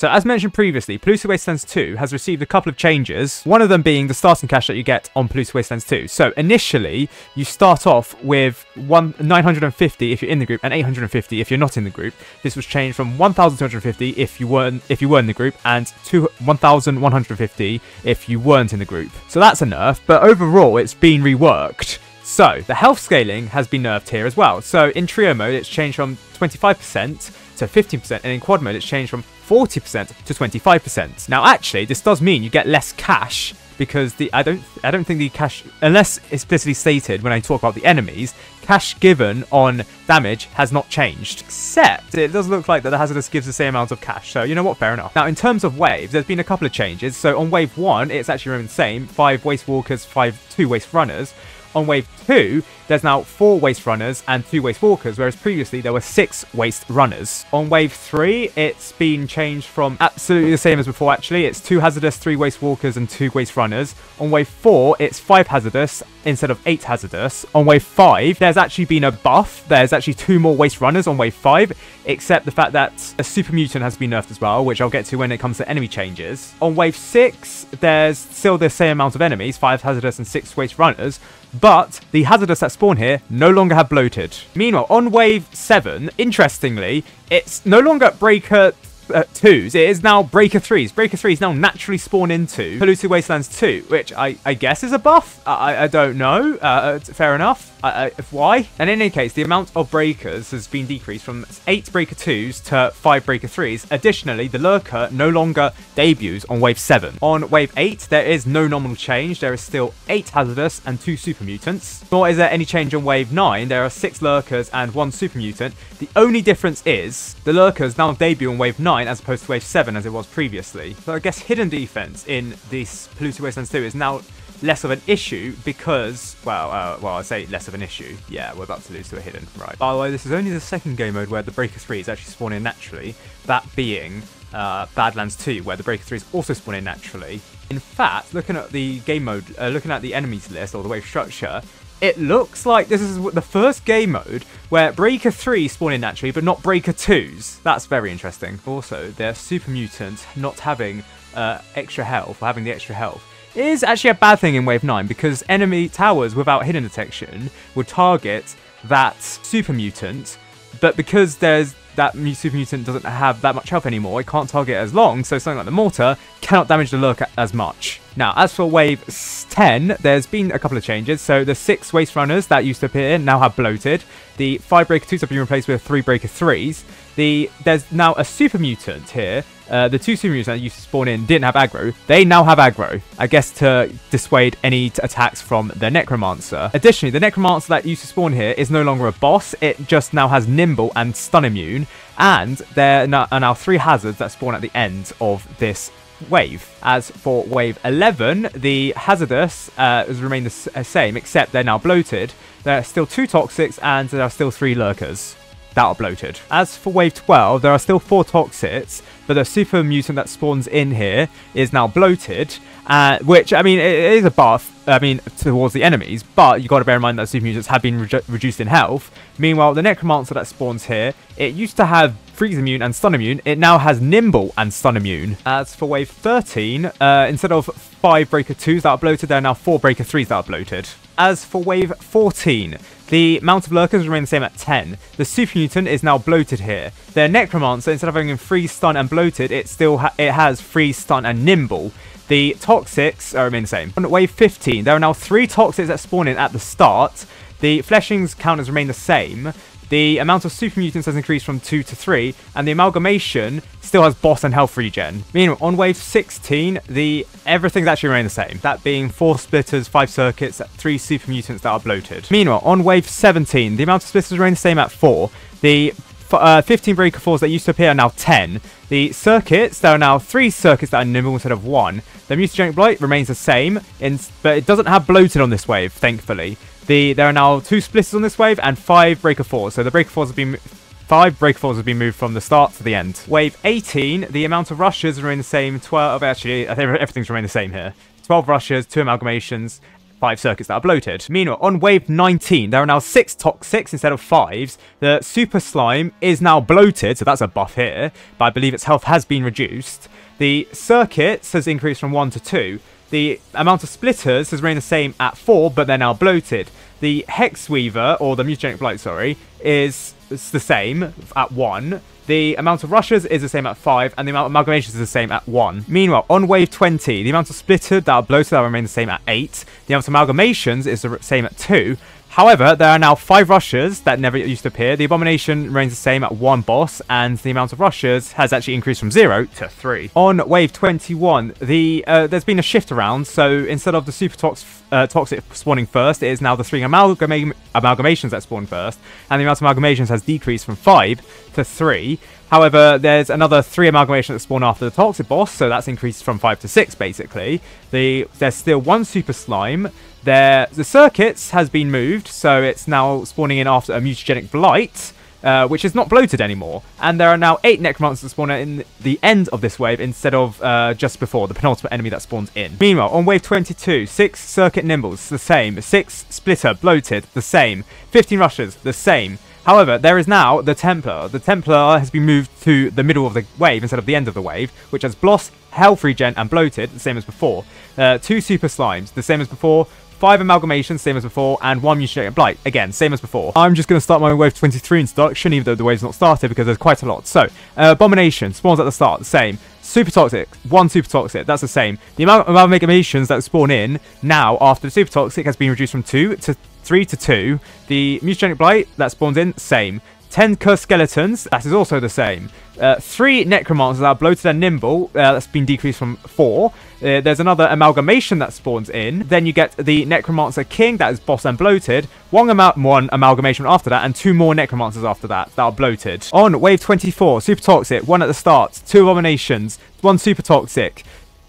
So as mentioned previously, Polluted Wastelands 2 has received a couple of changes, one of them being the starting cash that you get on Polluted Wastelands 2. So initially, you start off with 950 if you're in the group and 850 if you're not in the group. This was changed from 1,250 if you were in the group and to 1,150 if you weren't in the group. So that's a nerf, but overall it's been reworked. So the health scaling has been nerfed here as well. So in trio mode, it's changed from 25% to 15%, and in quad mode, it's changed from 40% to 25%. Now, actually, this does mean you get less cash because I don't think the cash, unless explicitly stated when I talk about the enemies, cash given on damage has not changed. Except it does look like that the hazardous gives the same amount of cash. So you know what? Fair enough. Now, in terms of waves, there's been a couple of changes. So on wave 1, it's actually remained the same: 5 waste walkers, 2 waste runners. On wave 2, there's now 4 waste runners and 2 waste walkers, whereas previously there were 6 waste runners. On wave 3, it's been changed from absolutely the same as before, actually. It's 2 hazardous, 3 waste walkers and 2 waste runners. On wave 4, it's 5 hazardous instead of 8 hazardous. On wave 5, there's actually been a buff. There's actually 2 more waste runners on wave 5, except the fact that a super mutant has been nerfed as well, which I'll get to when it comes to enemy changes. On wave 6, there's still the same amount of enemies, 5 hazardous and 6 waste runners, but the hazardous that spawn here no longer have bloated. Meanwhile, on wave 7, interestingly, it's no longer breaker 2s, it is now breaker 3s. Breaker 3s now naturally spawn into Polluted Wastelands 2, which I guess is a buff. I don't know. Fair enough. Why? And in any case, the amount of breakers has been decreased from 8 breaker 2s to 5 breaker 3s. Additionally, the lurker no longer debuts on wave 7. On wave 8, there is no nominal change. There is still 8 hazardous and 2 super mutants. Nor is there any change on wave 9. There are 6 lurkers and 1 super mutant. The only difference is the lurkers now debut on wave 9 as opposed to wave 7 as it was previously. So I guess hidden defense in this Polluted Wastelands 2 is now less of an issue because, well, I say less of an issue. Yeah, we're about to lose to a hidden, right? By the way, this is only the second game mode where the Breaker 3s actually spawn in naturally, that being Badlands 2, where the Breaker 3s also spawn in naturally. In fact, looking at the game mode, looking at the enemies list or the wave structure, it looks like this is the first game mode where Breaker 3 spawn in naturally, but not Breaker 2s. That's very interesting. Also, their super mutant not having extra health, or having the extra health, is actually a bad thing in wave 9 because enemy towers without hidden detection would target that super mutant, but because there's that super mutant doesn't have that much health anymore, it can't target as long, so something like the mortar cannot damage the lurker as much. Now, as for wave 10, there's been a couple of changes. So the 6 waste runners that used to appear now have bloated. The 5 breaker 2s have been replaced with 3 breaker 3s. There's now a super mutant here. The 2 super mutants that used to spawn in didn't have aggro. They now have aggro, I guess to dissuade any attacks from the Necromancer. Additionally, the Necromancer that used to spawn here is no longer a boss. It just now has Nimble and Stun Immune. And there are now 3 hazards that spawn at the end of this wave. As for wave 11, the hazardous has remained the same, except they're now bloated. There are still 2 toxics and there are still 3 lurkers that are bloated. As for wave 12, there are still 4 toxics, but the super mutant that spawns in here is now bloated, which, I mean, it is a buff, towards the enemies, but you got to bear in mind that super mutants have been reduced in health. Meanwhile, the Necromancer that spawns here, it used to have Freeze Immune and Stun Immune, it now has Nimble and Stun Immune. As for wave 13, instead of 5 breaker 2s that are bloated, there are now 4 breaker 3s that are bloated. As for wave 14, the amount of lurkers remain the same at 10. The super mutant is now bloated here. Their Necromancer, instead of having freeze, stun, and bloated, it has freeze, stun, and nimble. The toxics remain the same. On wave 15, there are now 3 toxics that spawn in at the start. The fleshings counters remain the same. The amount of super mutants has increased from 2 to 3, and the amalgamation still has boss and health regen. Meanwhile, on wave 16, everything's actually remained the same. That being 4 splitters, 5 circuits, 3 super mutants that are bloated. Meanwhile, on wave 17, the amount of splitters remain the same at 4. The 15 breaker 4s that used to appear are now 10. The circuits, there are now 3 circuits that are nimble instead of 1. The mutagenic blight remains the same, but it doesn't have bloated on this wave, thankfully. There are now 2 splitters on this wave and 5 breaker 4s. So the breaker 4s have been 5 breaker 4s have been moved from the start to the end. Wave 18, the amount of rushes remain the same. 12, actually, I think everything's remained the same here. 12 rushes, 2 amalgamations, 5 circuits that are bloated. Meanwhile, on wave 19, there are now 6 toxics instead of 5s. The super slime is now bloated, so that's a buff here, but I believe its health has been reduced. The circuits has increased from 1 to 2. The amount of splitters has remained the same at 4, but they're now bloated. The Hex Weaver, or the Mutagenic Blight, sorry, is the same at 1. The amount of rushes is the same at 5, and the amount of amalgamations is the same at 1. Meanwhile, on wave 20, the amount of splittered that are bloated that remain the same at 8. The amount of amalgamations is the same at 2. However, there are now 5 rushes that never used to appear. The Abomination remains the same at 1 boss, and the amount of rushes has actually increased from 0 to 3. On wave 21, there's been a shift around, so instead of the super toxic spawning first, it is now the 3 amalgamations that spawn first, and the amount of amalgamations has decreased from 5 to 3. However, there's another 3 amalgamations that spawn after the toxic boss, so that's increased from 5 to 6 basically. There's still 1 super slime. The circuits has been moved, so it's now spawning in after a Mutagenic Blight, which is not bloated anymore. And there are now 8 Necromancers that spawn in the end of this wave instead of just before, the penultimate enemy that spawns in. Meanwhile, on wave 22, 6 Circuit Nimbles, the same. 6 Splitter, bloated, the same. 15 Rushes, the same. However, there is now the Templar. The Templar has been moved to the middle of the wave instead of the end of the wave, which has Bloss, Health Regen, and Bloated, the same as before. 2 Super Slimes, the same as before. 5 amalgamations, same as before, and 1 Mutagenic Blight, again, same as before. I'm just going to start my wave 23 introduction, even though the wave's not started, because there's quite a lot. So, Abomination, spawns at the start, the same. Super Toxic, 1 Super Toxic, that's the same. The amount of amalgamations that spawn in now after the Super Toxic has been reduced from 3 to 2. The Mutagenic Blight that spawns in, same. 10 Cursed Skeletons, that is also the same. 3 Necromancers that are bloated and nimble, that's been decreased from 4. There's another amalgamation that spawns in. Then you get the Necromancer King, that is boss and bloated. One amalgamation after that, and 2 more Necromancers after that are bloated. On wave 24, Super Toxic, 1 at the start, 2 Abominations, 1 Super Toxic.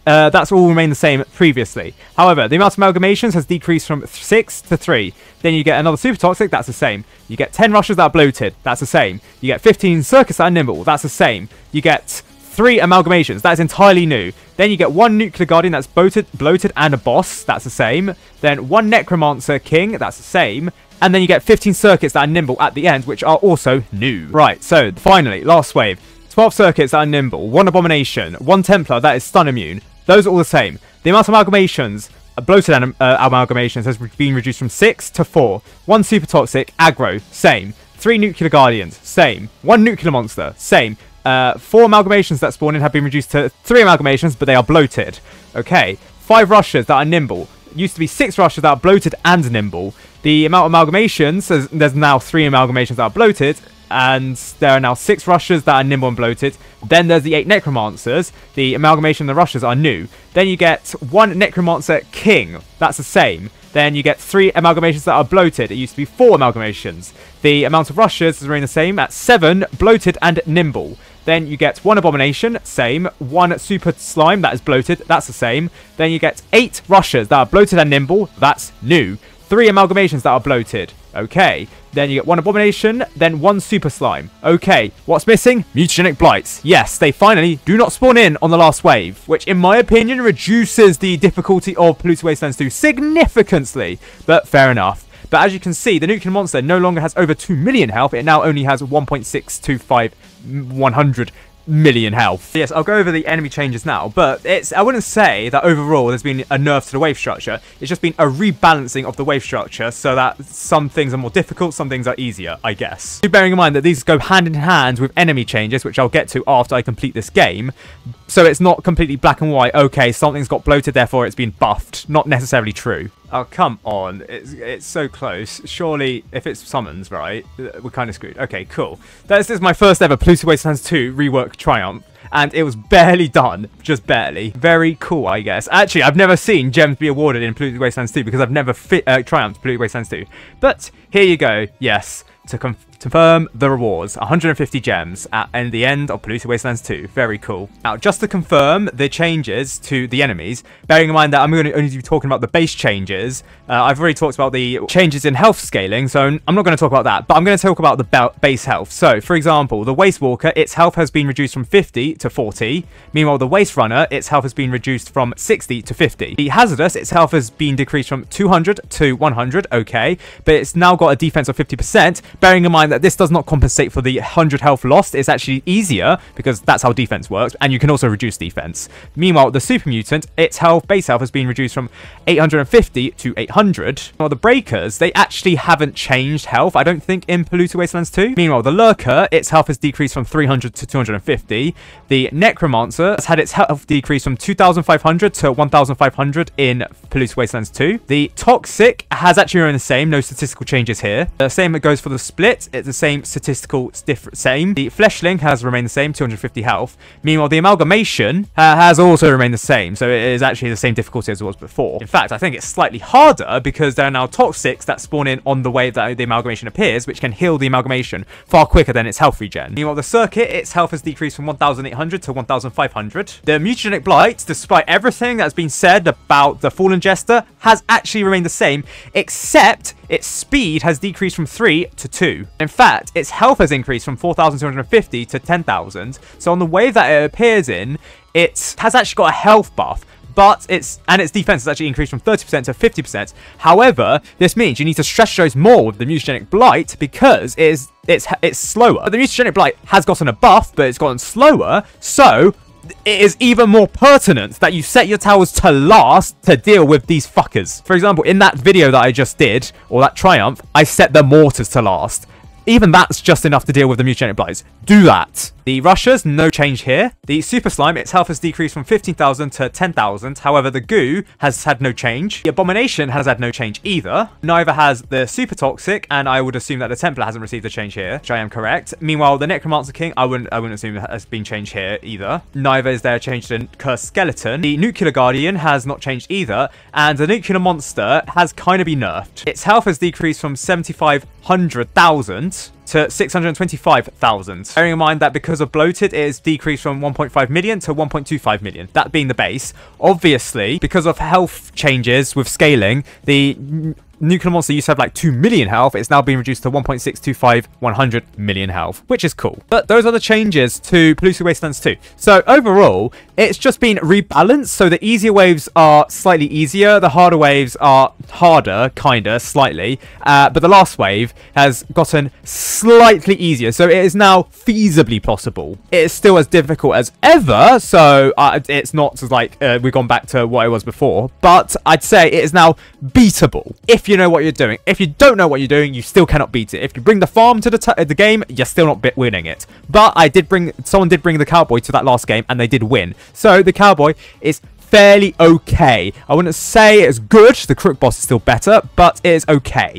That's all remained the same previously. However, the amount of amalgamations has decreased from 6 to 3. Then you get another Super Toxic, that's the same. You get 10 Rushes that are bloated, that's the same. You get 15 Circuits that are nimble, that's the same. You get 3 amalgamations, that is entirely new. Then you get 1 Nuclear Guardian that's bloated and a boss, that's the same. Then 1 Necromancer King, that's the same. And then you get 15 Circuits that are nimble at the end, which are also new. Right, so finally, last wave. 12 Circuits that are nimble, 1 Abomination, 1 Templar that is stun immune. Those are all the same. The amount of amalgamations, bloated amalgamations, has been reduced from 6 to 4. 1 Super Toxic, aggro, same. 3 Nuclear Guardians, same. 1 Nuclear Monster, same. 4 amalgamations that spawn in have been reduced to 3 amalgamations, but they are bloated. Okay. 5 Rushes that are nimble. Used to be 6 Rushes that are bloated and nimble. The amount of amalgamations, there's now 3 amalgamations that are bloated, and there are now 6 Rushes that are nimble and bloated. Then there's the 8 Necromancers. The amalgamation and the Rushes are new. Then you get 1 Necromancer King. That's the same. Then you get 3 amalgamations that are bloated. It used to be 4 amalgamations. The amount of Rushes has remained the same at 7, bloated and nimble. Then you get 1 Abomination, same. 1 Super Slime, that is bloated, that's the same. Then you get 8 Rushes that are bloated and nimble, that's new. 3 amalgamations that are bloated. Okay. Then you get 1 Abomination, then 1 Super Slime. Okay, what's missing? Mutagenic Blights. Yes, they finally do not spawn in on the last wave, which in my opinion reduces the difficulty of Polluted Wastelands 2 significantly, but fair enough. But as you can see, the Nuclear Monster no longer has over 2 million health, it now only has 1.625 100 million health. Yes, I'll go over the enemy changes now, but I wouldn't say that overall there's been a nerf to the wave structure. It's just been a rebalancing of the wave structure so that some things are more difficult, some things are easier, I guess. Bearing in mind that these go hand in hand with enemy changes, which I'll get to after I complete this game, so it's not completely black and white, okay, something's got bloated, therefore it's been buffed. Not necessarily true. Oh, come on. It's so close. Surely, if it's summons, right, we're kind of screwed. Okay, cool. This is my first ever Polluted Wastelands 2 rework triumph, and it was barely done. Just barely. Very cool, I guess. Actually, I've never seen gems be awarded in Polluted Wastelands 2 because I've never triumphed Polluted Wastelands 2. But here you go. Yes, to Confirm the rewards. 150 gems at the end of Polluted Wastelands 2. Very cool. Now, just to confirm the changes to the enemies, bearing in mind that I'm going to only be talking about the base changes. I've already talked about the changes in health scaling, so I'm not going to talk about that, but I'm going to talk about the base health. So, for example, the Waste Walker, its health has been reduced from 50 to 40. Meanwhile, the Waste Runner, its health has been reduced from 60 to 50. The Hazardous, its health has been decreased from 200 to 100, okay, but it's now got a defense of 50%, bearing in mind that this does not compensate for the 100 health lost. It's actually easier because that's how defense works, and you can also reduce defense. Meanwhile, the Super Mutant, its base health has been reduced from 850 to 800. While the Breakers, they actually haven't changed health, I don't think, in Polluted Wastelands 2. Meanwhile, the Lurker, its health has decreased from 300 to 250. The Necromancer has had its health decrease from 2,500 to 1,500 in Polluted Wastelands 2. The Toxic has actually remained the same, no statistical changes here. The same goes for the Split, it's the same statistical same. The Fleshling has remained the same, 250 health. Meanwhile, the Amalgamation has also remained the same, so it is actually the same difficulty as it was before. In fact, I think it's slightly harder because there are now Toxics that spawn in on the way that the Amalgamation appears, which can heal the Amalgamation far quicker than its health regen. Meanwhile, the Circuit, its health has decreased from 1,800 to 1,500. The Mutagenic Blight, despite everything that's been said about the Fallen Jester, has actually remained the same, except its speed has decreased from 3 to 2. In fact, its health has increased from 4,250 to 10,000. So on the wave that it appears in, it has actually got a health buff, but its defense has actually increased from 30% to 50%. However, this means you need to strategize more with the Mutagenic Blight because it's slower. The Mutagenic Blight has gotten a buff, but it's gotten slower, so it is even more pertinent that you set your towers to last to deal with these fuckers. For example, in that video that I just did, or that Triumph, I set the mortars to last. Even that's just enough to deal with the Mutagenic Blights. Do that. The Rushers, no change here. The Super Slime, its health has decreased from 15,000 to 10,000. However, the Goo has had no change. The Abomination has had no change either. Neither has the Super Toxic, and I would assume that the Templar hasn't received a change here, which I am correct. Meanwhile, the Necromancer King, I wouldn't assume that has been changed here either. Neither is there a change to Cursed Skeleton. The Nuclear Guardian has not changed either, and the Nuclear Monster has kind of been nerfed. Its health has decreased from 7,500,000 to 625,000. Bearing in mind that because of Bloated, it is decreased from 1.5 million to 1.25 million. That being the base. Obviously, because of health changes with scaling, the Nuclear Monster used to have like 2 million health. It's now been reduced to 1.625 100 million health, which is cool. But those are the changes to Polluted Wastelands 2. So overall, it's just been rebalanced. So the easier waves are slightly easier. The harder waves are harder, kinda, slightly. But the last wave has gotten slightly easier. So it is now feasibly possible. It is still as difficult as ever. So it's not like we've gone back to what it was before. But I'd say it is now beatable if you know what you're doing. If you don't know what you're doing, you still cannot beat it. If you bring the farm to the game, you're still not winning it. But someone did bring the Cowboy to that last game, and they did win. So the Cowboy is fairly okay. I wouldn't say it's good. The Crook Boss is still better, but it is okay.